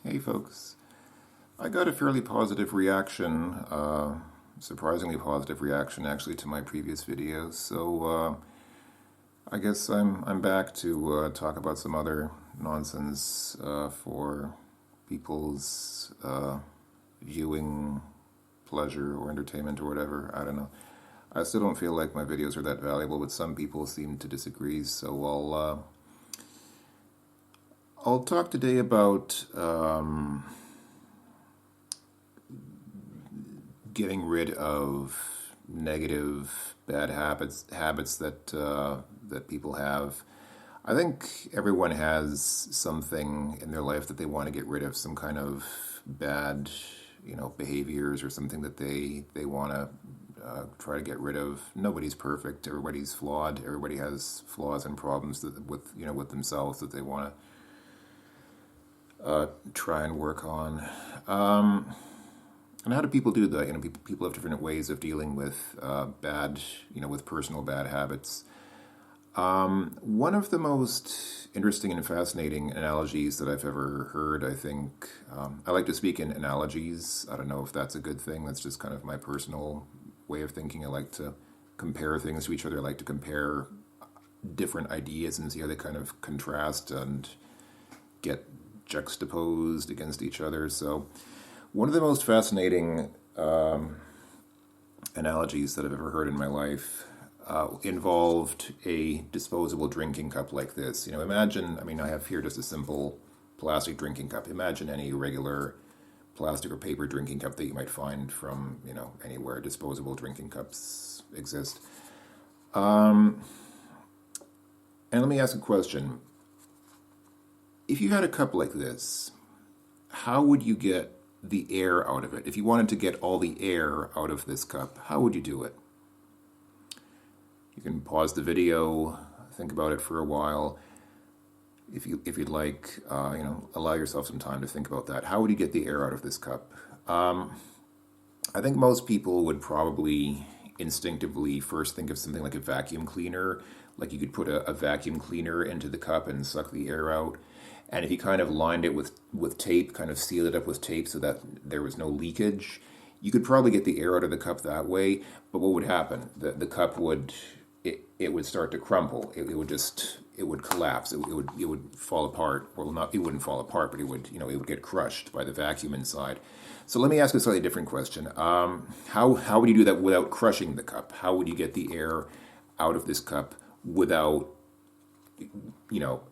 Hey folks, I got a fairly positive reaction, surprisingly positive reaction actually to my previous videos. So I guess I'm back to talk about some other nonsense for people's viewing pleasure or entertainment or whatever. I don't know. I still don't feel like my videos are that valuable, but some people seem to disagree. So I'll talk today about getting rid of negative, bad habits that people have. I think everyone has something in their life that they want to get rid of, some kind of bad, behaviors or something that they want to try to get rid of. Nobody's perfect. Everybody's flawed. Everybody has flaws and problems with themselves that they want to try and work on. And how do people do that? People have different ways of dealing with with personal bad habits. One of the most interesting and fascinating analogies that I've ever heard, I think, I like to speak in analogies. I don't know if that's a good thing. That's just kind of my personal way of thinking. I like to compare things to each other. I like to compare different ideas and see how they kind of contrast and get juxtaposed against each other. So one of the most fascinating analogies that I've ever heard in my life involved a disposable drinking cup like this. Imagine, I have here just a simple plastic drinking cup. Imagine any regular plastic or paper drinking cup that you might find from, anywhere. Disposable drinking cups exist. And let me ask a question. If you had a cup like this, how would you get the air out of it? If you wanted to get all the air out of this cup, how would you do it? You can pause the video, think about it for a while. If you'd like, allow yourself some time to think about that. How would you get the air out of this cup? I think most people would probably instinctively first think of something like a vacuum cleaner. Like you could put a vacuum cleaner into the cup and suck the air out. And if you kind of lined it with tape, kind of sealed it up with tape so that there was no leakage, you could probably get the air out of the cup that way. But what would happen? The cup would start to crumple. It would collapse. It would fall apart. Well, not, it wouldn't fall apart, but it would get crushed by the vacuum inside. So let me ask a slightly different question. How would you do that without crushing the cup? How would you get the air out of this cup without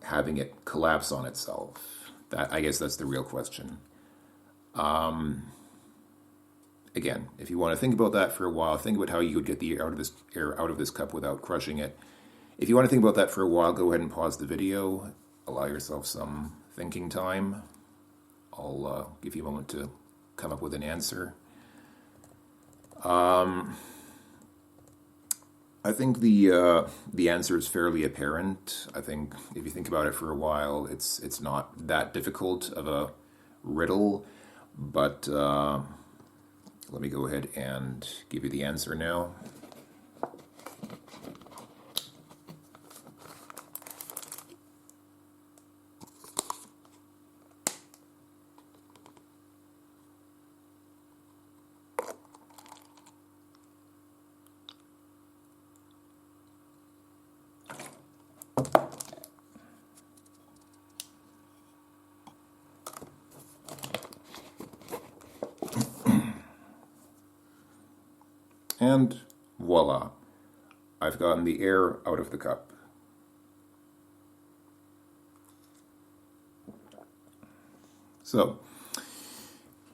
having it collapse on itself? I guess that's the real question. Again, if you want to think about that for a while, think about how you would get the air out of this cup without crushing it. If you want to think about that for a while, go ahead and pause the video. Allow yourself some thinking time. I'll give you a moment to come up with an answer. I think the answer is fairly apparent. I think if you think about it for a while, it's not that difficult of a riddle, but let me go ahead and give you the answer now. And voila, I've gotten the air out of the cup. So,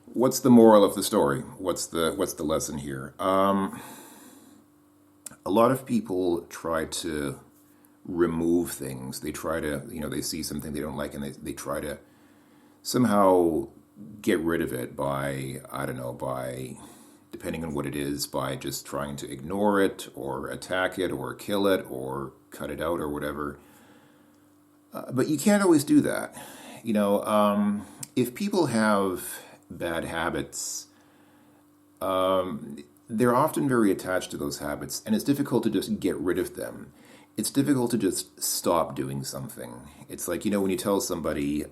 what's the moral of the story? What's the lesson here? A lot of people try to remove things. They try to, they see something they don't like and they try to somehow get rid of it by, depending on what it is, by just trying to ignore it or attack it or kill it or cut it out or whatever. But you can't always do that. If people have bad habits, they're often very attached to those habits, and it's difficult to just get rid of them. It's difficult to just stop doing something. It's like, when you tell somebody,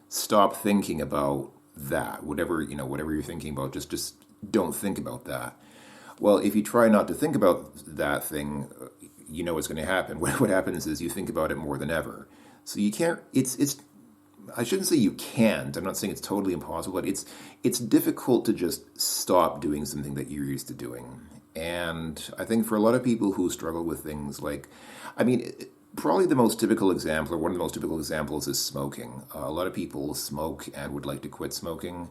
stop thinking about that. Whatever you're thinking about, just don't think about that. Well, if you try not to think about that thing, you know what's going to happen. What happens is you think about it more than ever. So you can't. It's. I shouldn't say you can't. I'm not saying it's totally impossible, but it's difficult to just stop doing something that you're used to doing. And I think for a lot of people who struggle with things like, I mean, probably the most typical example, or one of the most typical examples, is smoking. A lot of people smoke and would like to quit smoking.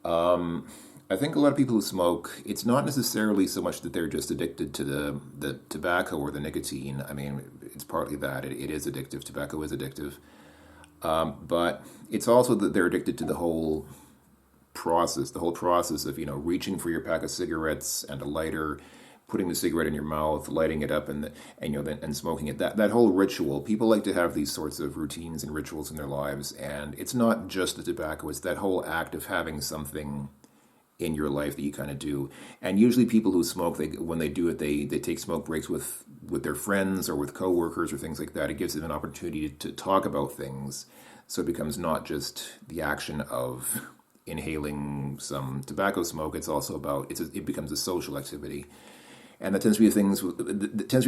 I think a lot of people who smoke, it's not necessarily so much that they're just addicted to the tobacco or the nicotine. I mean, it's partly that. It is addictive. Tobacco is addictive. But it's also that they're addicted to the whole process of, reaching for your pack of cigarettes and a lighter, putting the cigarette in your mouth, lighting it up, and smoking it. That whole ritual. People like to have these sorts of routines and rituals in their lives, and it's not just the tobacco. It's that whole act of having something in your life that you kind of do. And usually people who smoke, when they do it, they take smoke breaks with their friends or with coworkers or things like that. It gives them an opportunity to talk about things. So it becomes not just the action of inhaling some tobacco smoke. It's also about, it becomes a social activity. And that tends to be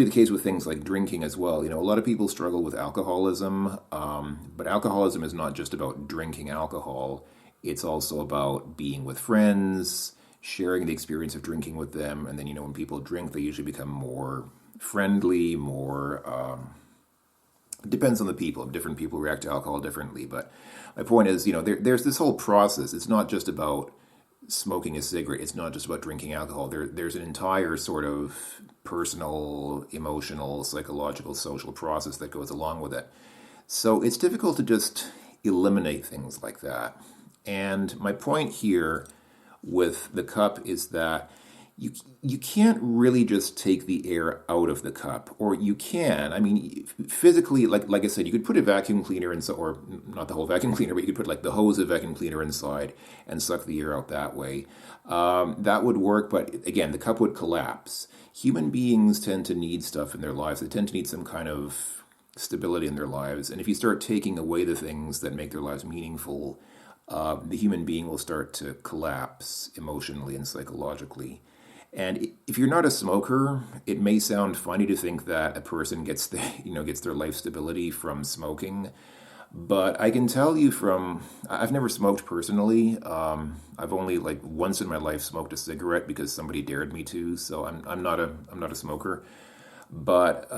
the case with things like drinking as well. A lot of people struggle with alcoholism, but alcoholism is not just about drinking alcohol. It's also about being with friends, sharing the experience of drinking with them. And then, when people drink, they usually become more friendly, more... It depends on the people. Different people react to alcohol differently. But my point is, there's this whole process. It's not just about smoking a cigarette. It's not just about drinking alcohol. There's an entire sort of personal, emotional, psychological, social process that goes along with it. So it's difficult to just eliminate things like that. And my point here with the cup is that you can't really just take the air out of the cup, or you can. I mean, physically, like I said, you could put a vacuum cleaner inside, or not the whole vacuum cleaner, but you could put like the hose of vacuum cleaner inside and suck the air out that way. That would work, but again, the cup would collapse. Human beings tend to need stuff in their lives. They tend to need some kind of stability in their lives, and if you start taking away the things that make their lives meaningful, the human being will start to collapse emotionally and psychologically. And if you're not a smoker, it may sound funny to think that a person gets their life stability from smoking. But I can tell you I've never smoked personally. I've only once in my life smoked a cigarette because somebody dared me to. So I'm not a smoker. But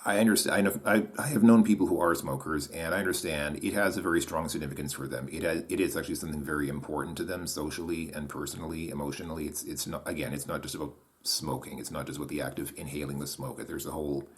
I understand. I have known people who are smokers, and I understand it has a very strong significance for them. It is actually something very important to them socially and personally, emotionally. It's not, again, it's not just about smoking. It's not just about the act of inhaling the smoke. There's a whole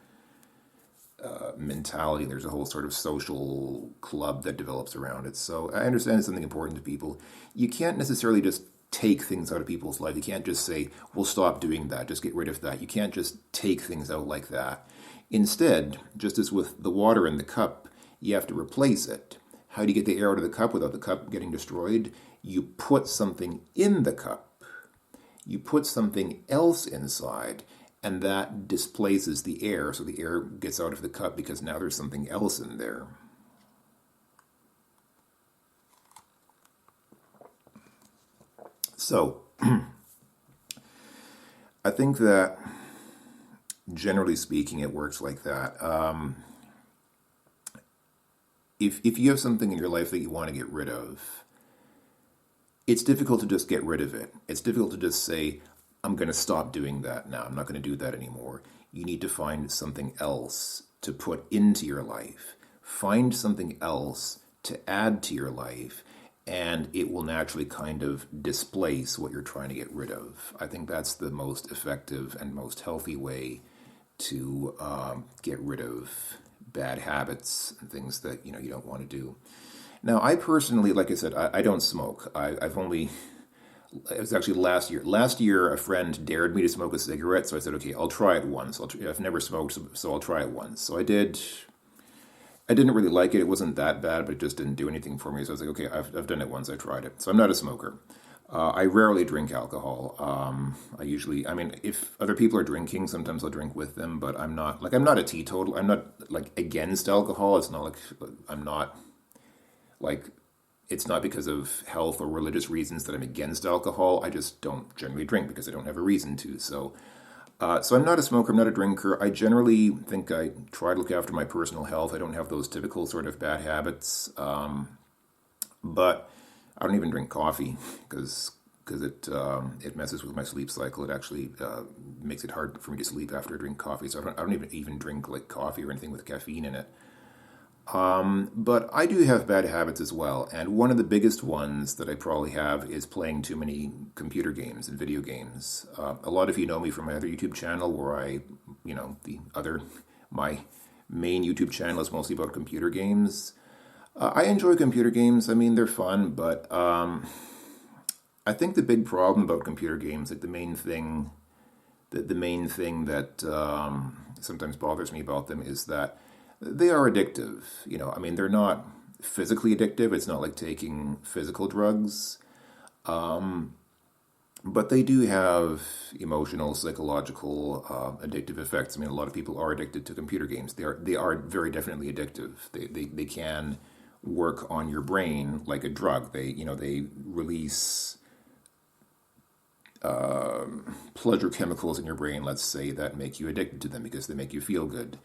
mentality. There's a whole sort of social club that develops around it. So I understand it's something important to people. You can't necessarily just take things out of people's life. You can't just say, "Well, stop doing that. Just get rid of that." You can't just take things out like that. Instead, just as with the water in the cup, you have to replace it. How do you get the air out of the cup without the cup getting destroyed? You put something in the cup. You put something else inside, and that displaces the air, so the air gets out of the cup because now there's something else in there. So, I think that generally speaking, it works like that. If you have something in your life that you want to get rid of, it's difficult to just get rid of it. It's difficult to just say, "I'm going to stop doing that now. I'm not going to do that anymore." You need to find something else to put into your life. Find something else to add to your life, and it will naturally kind of displace what you're trying to get rid of. I think that's the most effective and most healthy way to get rid of bad habits and things that you don't want to do. Now, I personally, like I said, I don't smoke. I've only... It was actually last year. Last year, a friend dared me to smoke a cigarette, so I said, "Okay, I'll try it once. I've never smoked, so I'll try it once." So I did. I didn't really like it. It wasn't that bad, but it just didn't do anything for me. So I was like, "Okay, I've done it once. I tried it." So I'm not a smoker. I rarely drink alcohol. I mean, if other people are drinking, sometimes I'll drink with them, but I'm not a teetotal. I'm not like against alcohol. It's not like I'm not like, it's not because of health or religious reasons that I'm against alcohol. I just don't generally drink because I don't have a reason to. So I'm not a smoker. I'm not a drinker. I generally think I try to look after my personal health. I don't have those typical sort of bad habits. But I don't even drink coffee because it messes with my sleep cycle. It actually makes it hard for me to sleep after I drink coffee. So I don't even drink like coffee or anything with caffeine in it. But I do have bad habits as well, and one of the biggest ones that I probably have is playing too many computer games and video games. A lot of you know me from my other YouTube channel, where my main YouTube channel is mostly about computer games. I enjoy computer games. I mean, they're fun, but I think the big problem about computer games, like the main thing that sometimes bothers me about them is that they are addictive. I mean, they're not physically addictive. It's not like taking physical drugs, but they do have emotional, psychological, addictive effects. I mean, a lot of people are addicted to computer games. They are very definitely addictive. They can work on your brain like a drug. They release pleasure chemicals in your brain, let's say, that make you addicted to them because they make you feel good.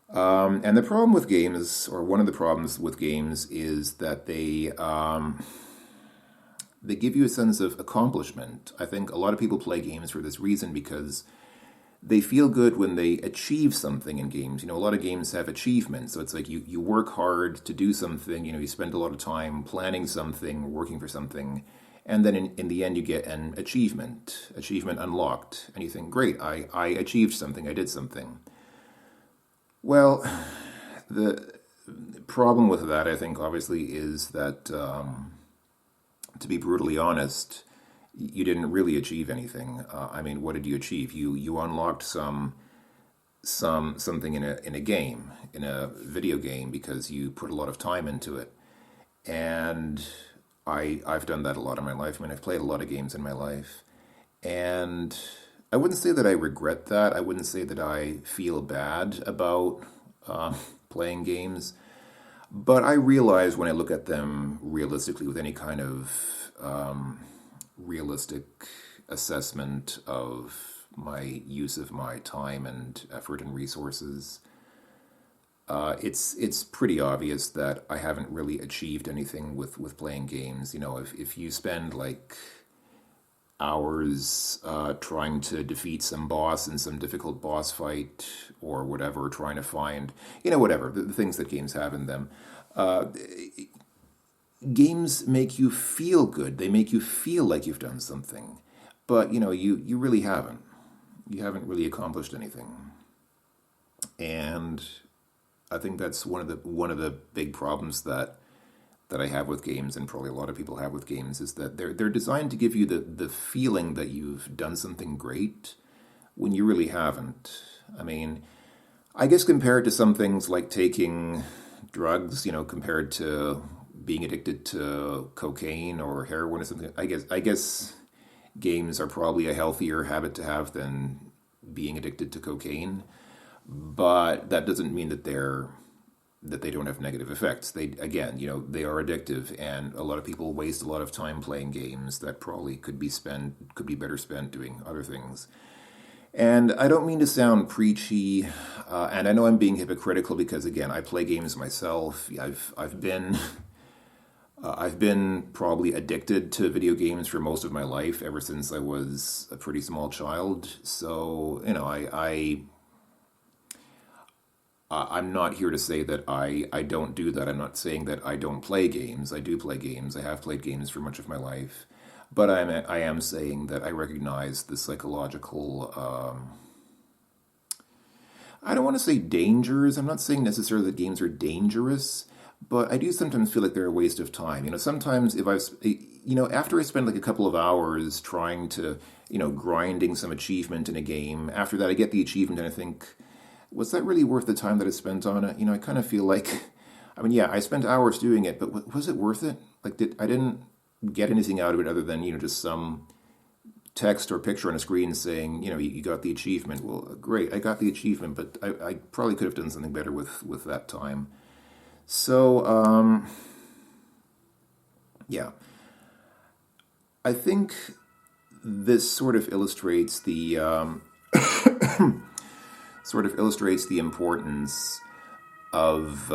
And the problem with games, or one of the problems with games, is that they give you a sense of accomplishment. I think a lot of people play games for this reason because they feel good when they achieve something in games. A lot of games have achievements, so it's like you work hard to do something. You spend a lot of time planning something, working for something, and then in the end you get an achievement unlocked, and you think, great, I achieved something, I did something. Well, the problem with that, I think, obviously, is that, to be brutally honest, you didn't really achieve anything. I mean, what did you achieve? You unlocked something in a game, in a video game, because you put a lot of time into it. And I've done that a lot in my life. I mean, I've played a lot of games in my life, and I wouldn't say that I regret that. I wouldn't say that I feel bad about playing games. But I realize when I look at them realistically, with any kind of realistic assessment of my use of my time and effort and resources, it's pretty obvious that I haven't really achieved anything with playing games. If you spend like hours trying to defeat some boss in some difficult boss fight or whatever, trying to find, whatever, the things that games have in them. Games make you feel good. They make you feel like you've done something. But, you really haven't. You haven't really accomplished anything. And I think that's one of the big problems that I have with games, and probably a lot of people have with games, is that they're designed to give you the feeling that you've done something great when you really haven't. I mean, I guess compared to some things like taking drugs, compared to being addicted to cocaine or heroin or something, I guess games are probably a healthier habit to have than being addicted to cocaine. But that doesn't mean that they don't have negative effects. They are addictive, and a lot of people waste a lot of time playing games that probably could be better spent doing other things. And I don't mean to sound preachy, and I know I'm being hypocritical because, again, I play games myself. I've been probably addicted to video games for most of my life, ever since I was a pretty small child. So I'm not here to say that I don't do that. I'm not saying that I don't play games. I do play games. I have played games for much of my life. But I am saying that I recognize the psychological, I don't want to say dangers. I'm not saying necessarily that games are dangerous, but I do sometimes feel like they're a waste of time. Sometimes after I spend like a couple of hours trying to, grinding some achievement in a game, after that I get the achievement and I think, was that really worth the time that I spent on it? I kind of feel like, I mean, yeah, I spent hours doing it, but was it worth it? Like, get anything out of it other than, just some text or picture on a screen saying, you got the achievement. Well, great, I got the achievement, but I probably could have done something better with that time. So, yeah, I think this sort of illustrates the importance of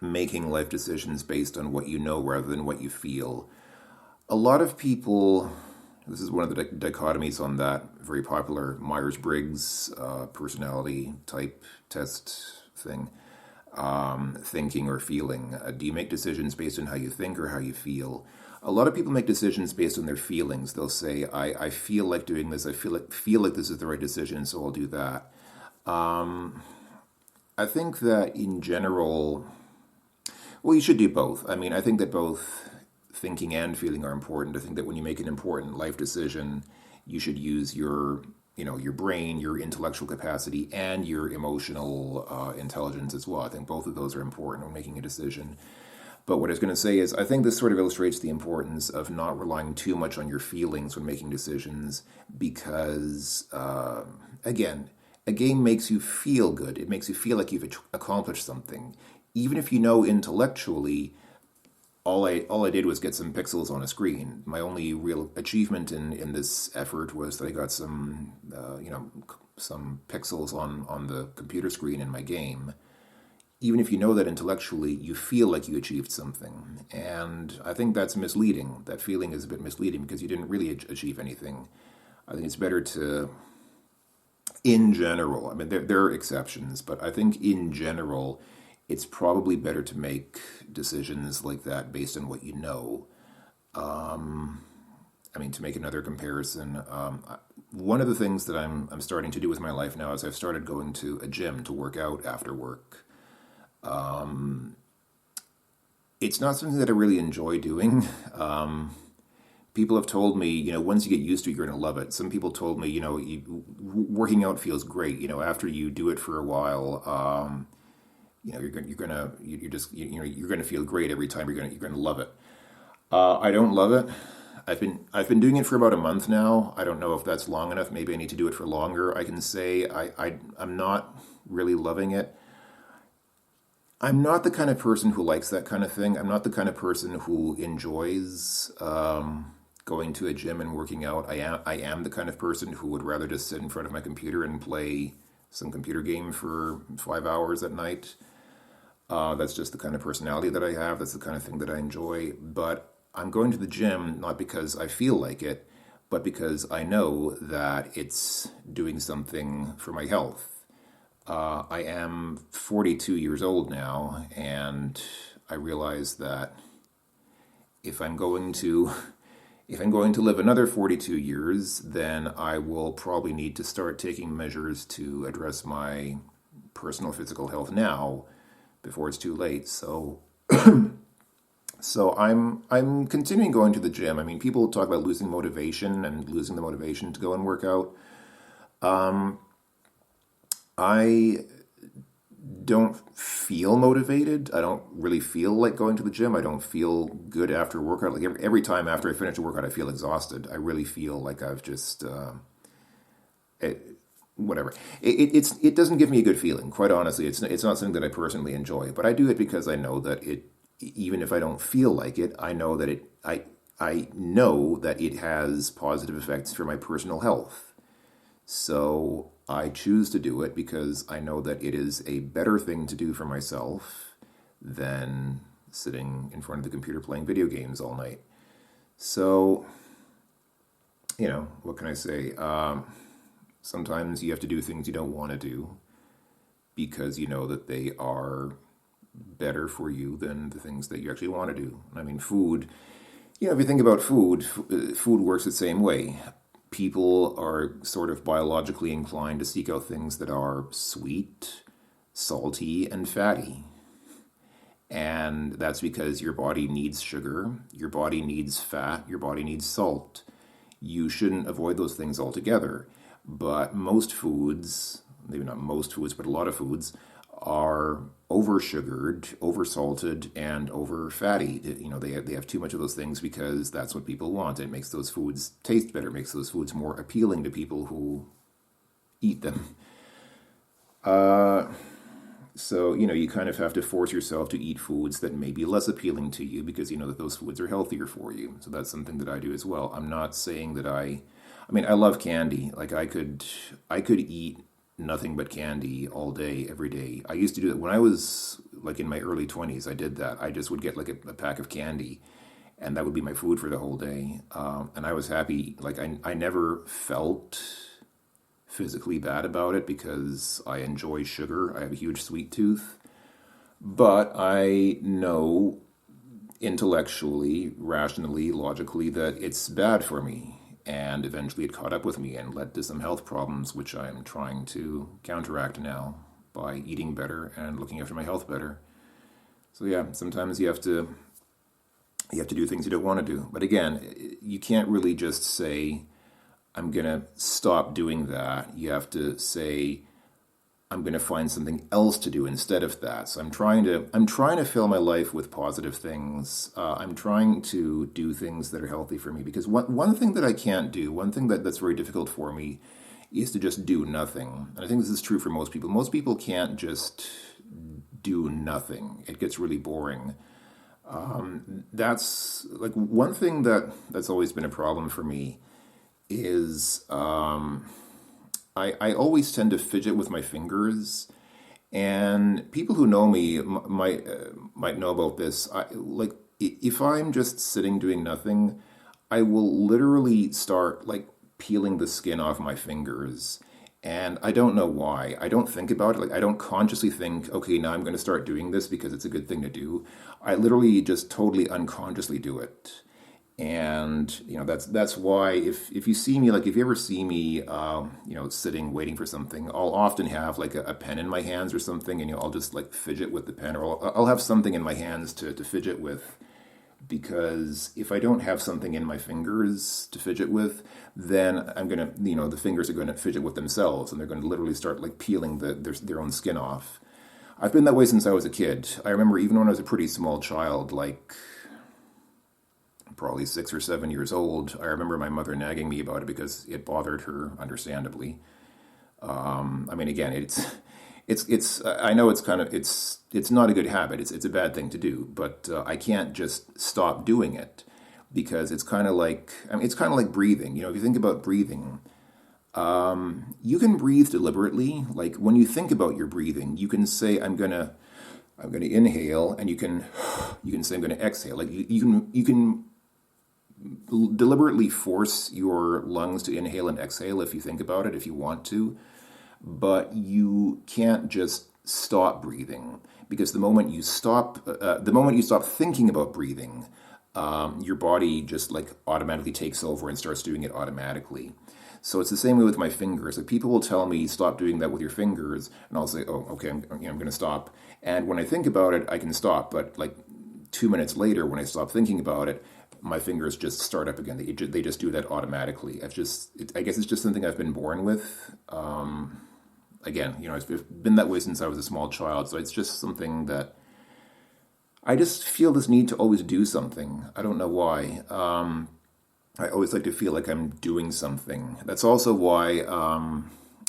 making life decisions based on what you know rather than what you feel. A lot of people, this is one of the dichotomies on that very popular Myers-Briggs personality type test thing, thinking or feeling. Do you make decisions based on how you think or how you feel? A lot of people make decisions based on their feelings. They'll say, I feel like doing this, I feel like this is the right decision, so I'll do that. I think that in general, well, you should do both. I mean, I think that both thinking and feeling are important. I think that when you make an important life decision, you should use your brain, your intellectual capacity, and your emotional intelligence as well. I think both of those are important when making a decision. But what I was going to say is, I think this sort of illustrates the importance of not relying too much on your feelings when making decisions, because, again, a game makes you feel good. It makes you feel like you've accomplished something. Even if you know intellectually, all I did was get some pixels on a screen. My only real achievement in this effort was that I got some pixels on the computer screen in my game. Even if you know that intellectually, you feel like you achieved something. And I think that's misleading. That feeling is a bit misleading because you didn't really achieve anything. I think it's better to, in general, I mean, there are exceptions, but I think in general, it's probably better to make decisions like that based on what you know. I mean, to make another comparison, one of the things that I'm starting to do with my life now is I've started going to a gym to work out after work. It's not something that I really enjoy doing. People have told me, once you get used to it, you're going to love it. Some people told me, working out feels great. After you do it for a while, you're gonna feel great every time. You're gonna love it. I don't love it. I've been doing it for about a month now. I don't know if that's long enough. Maybe I need to do it for longer. I can say I'm not really loving it. I'm not the kind of person who likes that kind of thing. I'm not the kind of person who enjoys going to a gym and working out. I am the kind of person who would rather just sit in front of my computer and play some computer game for 5 hours at night. That's just the kind of personality that I have. That's the kind of thing that I enjoy. But I'm going to the gym not because I feel like it, but because I know that it's doing something for my health. I am 42 years old now, and I realize that if I'm going to live another 42 years, then I will probably need to start taking measures to address my personal physical health now before it's too late. So I'm continuing going to the gym. I mean, people talk about losing motivation and losing the motivation to go and work out. I don't feel motivated. I don't really feel like going to the gym. I don't feel good after a workout. Like every time after I finish a workout, I feel exhausted. I really feel like I've just whatever. It doesn't give me a good feeling. Quite honestly, it's not something that I personally enjoy. But I do it because I know that even if I don't feel like it, I know that I know that it has positive effects for my personal health. So I choose to do it because I know that it is a better thing to do for myself than sitting in front of the computer playing video games all night. So, what can I say? Sometimes you have to do things you don't want to do because you know that they are better for you than the things that you actually want to do. I mean, food, if you think about food, food works the same way. People are sort of biologically inclined to seek out things that are sweet, salty, and fatty. And that's because your body needs sugar, your body needs fat, your body needs salt. You shouldn't avoid those things altogether. But most foods, maybe not most foods, but a lot of foods, are over sugared, over salted, and over fatty. They have too much of those things because that's what people want. It makes those foods taste better, makes those foods more appealing to people who eat them. So, you kind of have to force yourself to eat foods that may be less appealing to you because you know that those foods are healthier for you. So that's something that I do as well. I'm not saying that I love candy. Like I could eat nothing but candy all day, every day. I used to do that when I was like in my early 20s. I did that. I just would get like a pack of candy and that would be my food for the whole day. And I was happy. Like I never felt physically bad about it because I enjoy sugar. I have a huge sweet tooth. But I know intellectually, rationally, logically that it's bad for me. And eventually it caught up with me and led to some health problems, which I'm trying to counteract now by eating better and looking after my health better. So yeah, sometimes you have to do things you don't want to do. But again, you can't really just say, I'm going to stop doing that. You have to say, I'm going to find something else to do instead of that. So I'm trying to fill my life with positive things. I'm trying to do things that are healthy for me because one thing that I can't do, one thing that's very difficult for me is to just do nothing. And I think this is true for most people. Most people can't just do nothing. It gets really boring. That's like one thing that's always been a problem for me is I always tend to fidget with my fingers, and people who know me might know about this. If I'm just sitting doing nothing, I will literally start like peeling the skin off my fingers, and I don't know why. I don't think about it. Like I don't consciously think, okay, now I'm going to start doing this because it's a good thing to do. I literally just totally unconsciously do it. And that's why if you see me, like if you ever see me sitting waiting for something, I'll often have like a pen in my hands or something, and I'll just like fidget with the pen, or I'll have something in my hands to fidget with, because if I don't have something in my fingers to fidget with, then I'm gonna the fingers are going to fidget with themselves, and they're going to literally start like peeling their own skin off. I've been that way since I was a kid. I remember even when I was a pretty small child, like probably 6 or 7 years old, I remember my mother nagging me about it because it bothered her, understandably. Again, it's I know it's not a good habit. It's a bad thing to do, but I can't just stop doing it because it's kind of like breathing. If you think about breathing, you can breathe deliberately. Like when you think about your breathing, you can say I'm gonna inhale, and you can say I'm gonna exhale. Like you can deliberately force your lungs to inhale and exhale if you think about it, if you want to, but you can't just stop breathing, because the moment you stop thinking about breathing, your body just like automatically takes over and starts doing it automatically. So it's the same way with my fingers. Like people will tell me stop doing that with your fingers, and I'll say, oh, okay, I'm going to stop. And when I think about it, I can stop, but like 2 minutes later, when I stop thinking about it, my fingers just start up again. They just do that automatically. I guess it's just something I've been born with. Again, it's been that way since I was a small child. So it's just something that I just feel this need to always do something. I don't know why. I always like to feel like I'm doing something. That's also why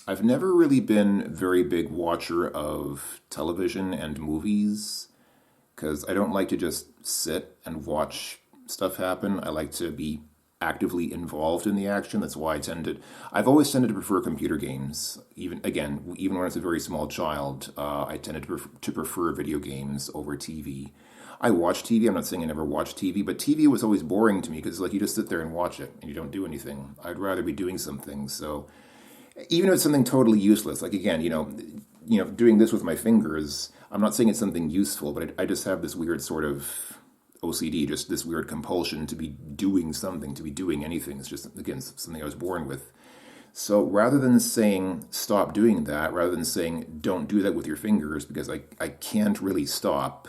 I've never really been a very big watcher of television and movies, because I don't like to just sit and watch stuff happen. I like to be actively involved in the action. That's why I've always tended to prefer computer games. Even when I was a very small child, I tended to prefer video games over TV. I watch TV. I'm not saying I never watched TV, but TV was always boring to me because like you just sit there and watch it and you don't do anything. I'd rather be doing something. So even if it's something totally useless, like again, doing this with my fingers, I'm not saying it's something useful, but I just have this weird sort of OCD, just this weird compulsion to be doing something, to be doing anything. It's just, again, something I was born with. So rather than saying stop doing that, rather than saying don't do that with your fingers, because I can't really stop,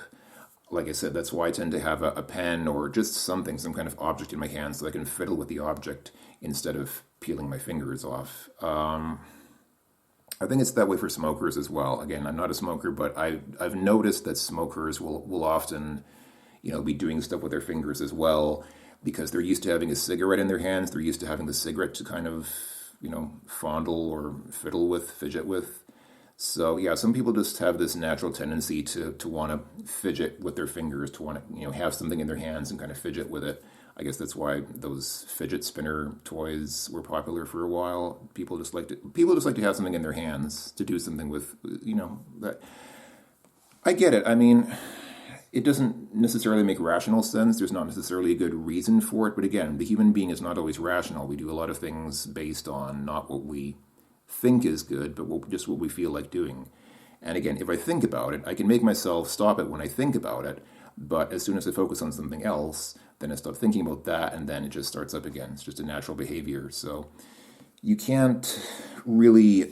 like I said, that's why I tend to have a pen or just something, some kind of object in my hand so I can fiddle with the object instead of peeling my fingers off. I think it's that way for smokers as well. Again, I'm not a smoker, but I've noticed that smokers will often, be doing stuff with their fingers as well because they're used to having a cigarette in their hands. They're used to having the cigarette to kind of, fondle or fiddle with, fidget with. So yeah, some people just have this natural tendency to want to fidget with their fingers, to want to, have something in their hands and kind of fidget with it. I guess that's why those fidget spinner toys were popular for a while. People just like to have something in their hands to do something with, that. I get it. I mean, it doesn't necessarily make rational sense. There's not necessarily a good reason for it. But again, the human being is not always rational. We do a lot of things based on not what we think is good, but just what we feel like doing. And again, if I think about it, I can make myself stop it when I think about it. But as soon as I focus on something else, then I stop thinking about that, and then it just starts up again. It's just a natural behavior. So you can't really,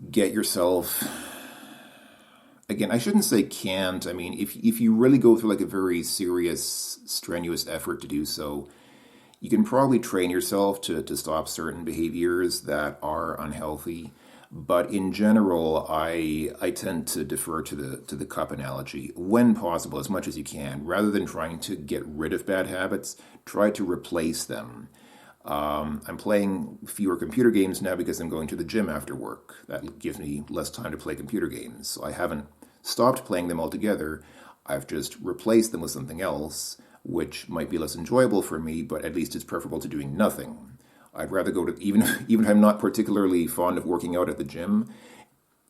get yourself. Again, I shouldn't say can't. I mean, if you really go through like a very serious, strenuous effort to do so, you can probably train yourself to stop certain behaviors that are unhealthy. But in general, I tend to defer to the cup analogy when possible, as much as you can. Rather than trying to get rid of bad habits, try to replace them. I'm playing fewer computer games now because I'm going to the gym after work. That gives me less time to play computer games. So I haven't stopped playing them altogether. I've just replaced them with something else, which might be less enjoyable for me, but at least it's preferable to doing nothing. I'd rather go to, even if I'm not particularly fond of working out at the gym,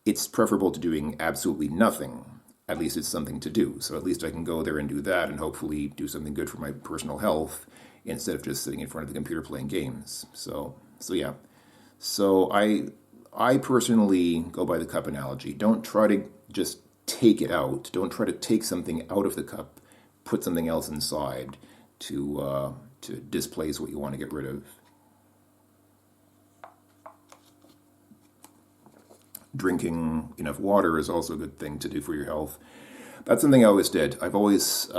it's preferable to doing absolutely nothing. At least it's something to do. So at least I can go there and do that and hopefully do something good for my personal health instead of just sitting in front of the computer playing games. So yeah. So I personally go by the cup analogy. Don't try to just take it out. Don't try to take something out of the cup, put something else inside to displace what you want to get rid of. Drinking enough water is also a good thing to do for your health. That's something I always did. I've always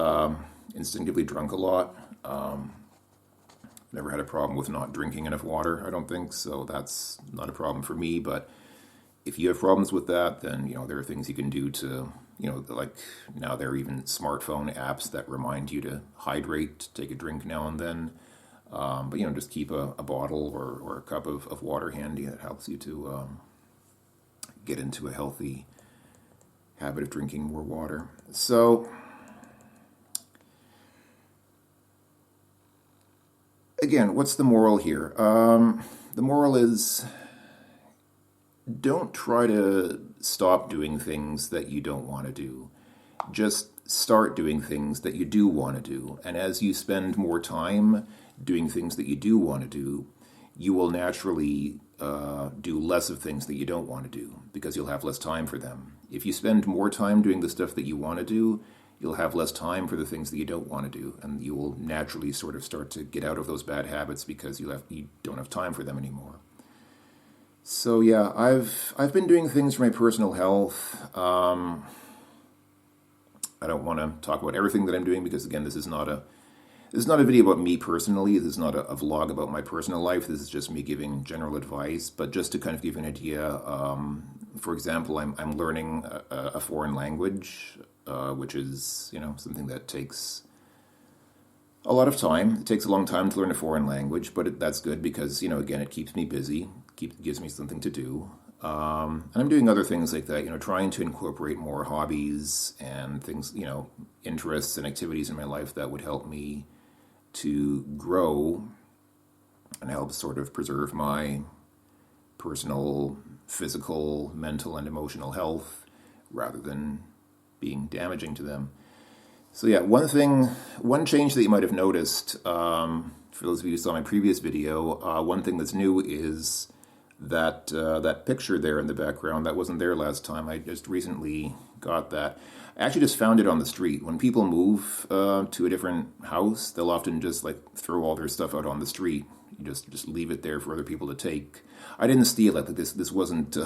instinctively drunk a lot. Never had a problem with not drinking enough water, I don't think. So that's not a problem for me. But if you have problems with that, then, there are things you can do to, like now there are even smartphone apps that remind you to hydrate, take a drink now and then. But, just keep a bottle or a cup of water handy. That helps you to get into a healthy habit of drinking more water. So, again, what's the moral here? The moral is don't try to stop doing things that you don't want to do. Just start doing things that you do want to do. And as you spend more time doing things that you do want to do, you will naturally do less of things that you don't want to do because you'll have less time for them. If you spend more time doing the stuff that you want to do, you'll have less time for the things that you don't want to do, and you will naturally sort of start to get out of those bad habits because you don't have time for them anymore. So yeah, I've been doing things for my personal health. I don't want to talk about everything that I'm doing because again, this is not a video about me personally. This is not a vlog about my personal life. This is just me giving general advice. But just to kind of give you an idea, for example, I'm learning a foreign language, which is something that takes a lot of time. It takes a long time to learn a foreign language, but that's good because again, it keeps me busy, gives me something to do. And I'm doing other things like that, trying to incorporate more hobbies and things, interests and activities in my life that would help me to grow and help sort of preserve my personal, physical, mental, and emotional health rather than being damaging to them. So yeah, one change that you might have noticed, for those of you who saw my previous video, one thing that's new is that picture there in the background. That wasn't there last time. I just recently got that. I actually just found it on the street. When people move to a different house, they'll often just throw all their stuff out on the street. You just leave it there for other people to take. I didn't steal it. This wasn't.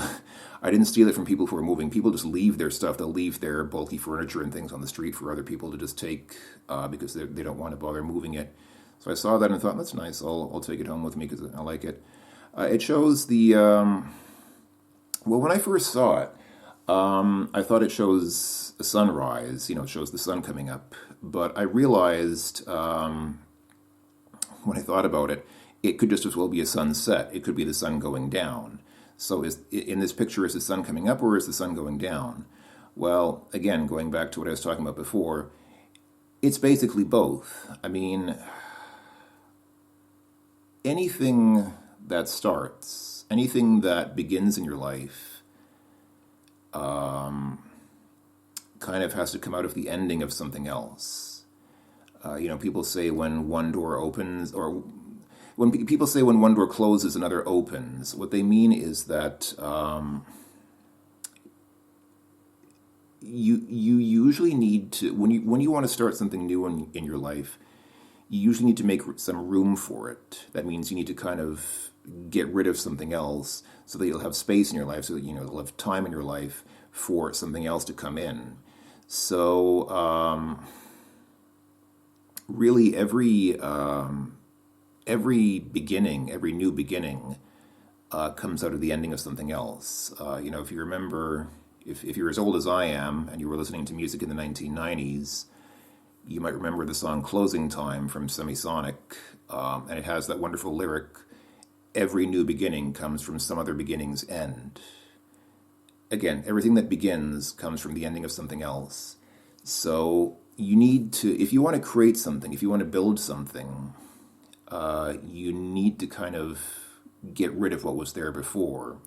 I didn't steal it from people who are moving. People just leave their stuff. They'll leave their bulky furniture and things on the street for other people to just take because they don't want to bother moving it. So I saw that and thought, that's nice. I'll take it home with me because I like it. It shows well, when I first saw it, I thought it shows a sunrise. It shows the sun coming up. But I realized when I thought about it, it could just as well be a sunset. It could be the sun going down. So in this picture, is the sun coming up or is the sun going down? Well, again, going back to what I was talking about before, it's basically both. I mean, anything that starts, anything that begins in your life, kind of has to come out of the ending of something else. People say when one door opens, or when people say when one door closes, another opens. What they mean is that you usually need to, when you want to start something new in your life, you usually need to make some room for it. That means you need to kind of get rid of something else so that you'll have space in your life, so that you'll have time in your life for something else to come in. So really, every beginning, every new beginning, comes out of the ending of something else. If you remember, if you're as old as I am and you were listening to music in the 1990s, you might remember the song "Closing Time" from Semisonic, and it has that wonderful lyric, "Every new beginning comes from some other beginning's end." Again, everything that begins comes from the ending of something else. So you need to, if you want to create something, if you want to build something, you need to kind of get rid of what was there before.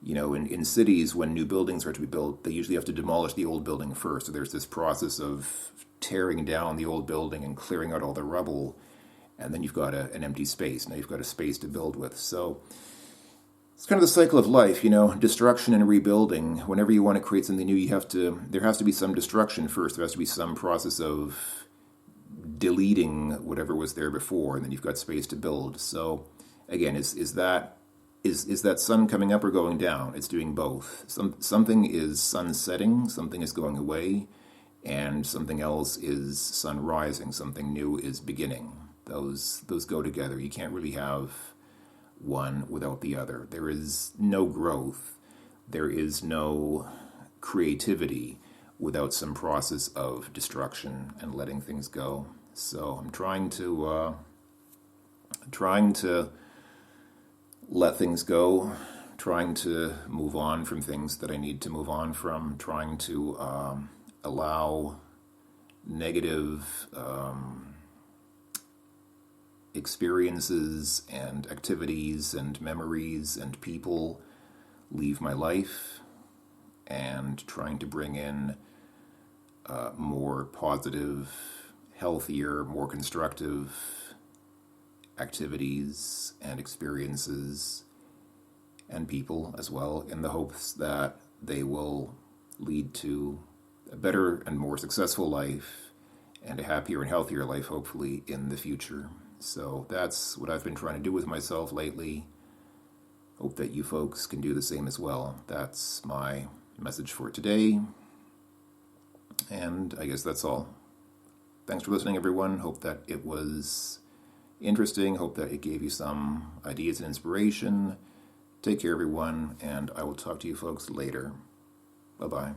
In cities, when new buildings are to be built, they usually have to demolish the old building first. So there's this process of tearing down the old building and clearing out all the rubble, and then you've got an empty space. Now you've got a space to build with. So it's kind of the cycle of life, destruction and rebuilding. Whenever you want to create something new, there has to be some destruction first. There has to be some process of deleting whatever was there before, and then you've got space to build. So again, is that sun coming up or going down? It's doing both. Something is sunsetting, something is going away, and something else is sun rising, something new is beginning. Those go together. You can't really have one without the other. There is no growth. There is no creativity without some process of destruction and letting things go. So I'm trying to let things go, trying to move on from things that I need to move on from, trying to allow negative experiences and activities and memories and people leave my life, and trying to bring in more positive, healthier, more constructive activities and experiences and people as well, in the hopes that they will lead to a better and more successful life and a happier and healthier life, hopefully, in the future. So that's what I've been trying to do with myself lately. Hope that you folks can do the same as well. That's my message for today. And I guess that's all. Thanks for listening, everyone. Hope that it was interesting. Hope that it gave you some ideas and inspiration. Take care, everyone, and I will talk to you folks later. Bye-bye.